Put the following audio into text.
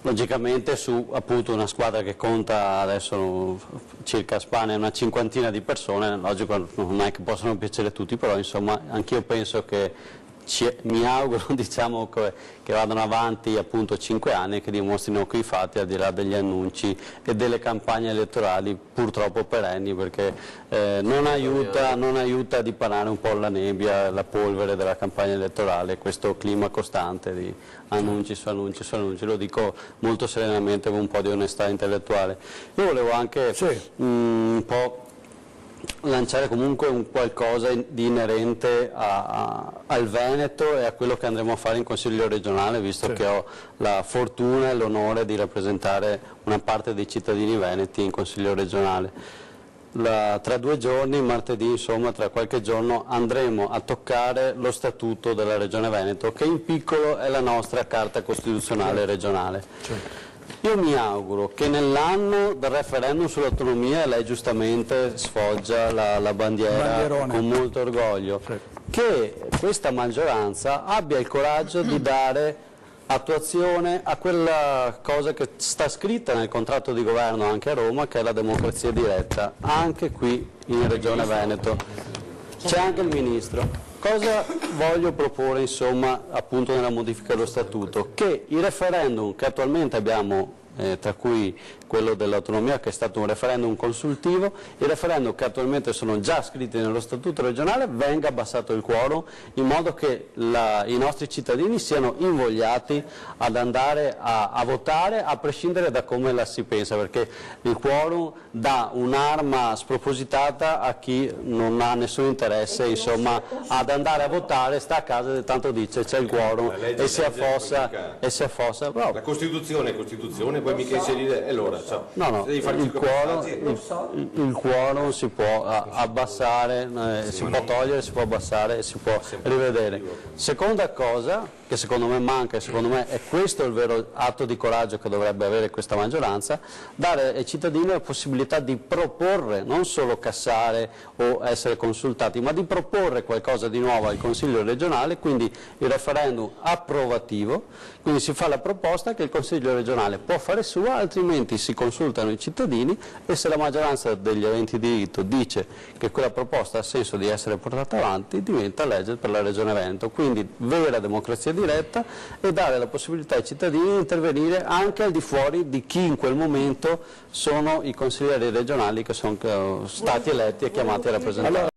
logicamente su appunto una squadra che conta adesso circa a Spagna una cinquantina di persone, logico non è che possono piacere tutti, però insomma anch'io penso che mi auguro diciamo, che vadano avanti appunto 5 anni e che dimostrino quei fatti al di là degli annunci e delle campagne elettorali purtroppo perenni, perché non aiuta a dipanare un po' la nebbia, la polvere della campagna elettorale, questo clima costante di annunci su annunci su annunci, lo dico molto serenamente con un po' di onestà intellettuale. Io volevo anche un po' lanciare comunque un qualcosa di inerente al Veneto e a quello che andremo a fare in Consiglio regionale, visto che ho la fortuna e l'onore di rappresentare una parte dei cittadini veneti in Consiglio regionale. Tra 2 giorni, martedì, insomma tra qualche giorno, andremo a toccare lo statuto della Regione Veneto, che in piccolo è la nostra Carta Costituzionale regionale. Io mi auguro che nell'anno del referendum sull'autonomia, lei giustamente sfoggia la bandiera con molto orgoglio, che questa maggioranza abbia il coraggio di dare attuazione a quella cosa che sta scritta nel contratto di governo anche a Roma, che è la democrazia diretta, anche qui in Regione Veneto. C'è anche il Ministro. Cosa voglio proporre insomma appunto nella modifica dello Statuto? Che i referendum che attualmente abbiamo, tra cui quello dell'autonomia che è stato un referendum consultivo, i referendum che attualmente sono già scritti nello Statuto regionale venga abbassato il quorum in modo che i nostri cittadini siano invogliati ad andare a votare a prescindere da come la si pensa, perché il quorum dà un'arma spropositata a chi non ha nessun interesse insomma ad andare a votare, sta a casa e tanto dice c'è il quorum e si affossa. La Costituzione, poi mica inserire è l'ora. No, il quorum si può abbassare, si può togliere, si può abbassare e si può rivedere. Seconda cosa che secondo me manca, e secondo me è questo il vero atto di coraggio che dovrebbe avere questa maggioranza, dare ai cittadini la possibilità di proporre, non solo cassare o essere consultati, ma di proporre qualcosa di nuovo al Consiglio regionale, quindi il referendum approvativo, quindi si fa la proposta che il Consiglio regionale può fare sua, altrimenti si consultano i cittadini e se la maggioranza degli aventi diritto dice che quella proposta ha senso di essere portata avanti, diventa legge per la Regione Veneto, quindi vera democrazia diretta e dare la possibilità ai cittadini di intervenire anche al di fuori di chi in quel momento sono i consiglieri regionali che sono stati eletti e chiamati a rappresentare.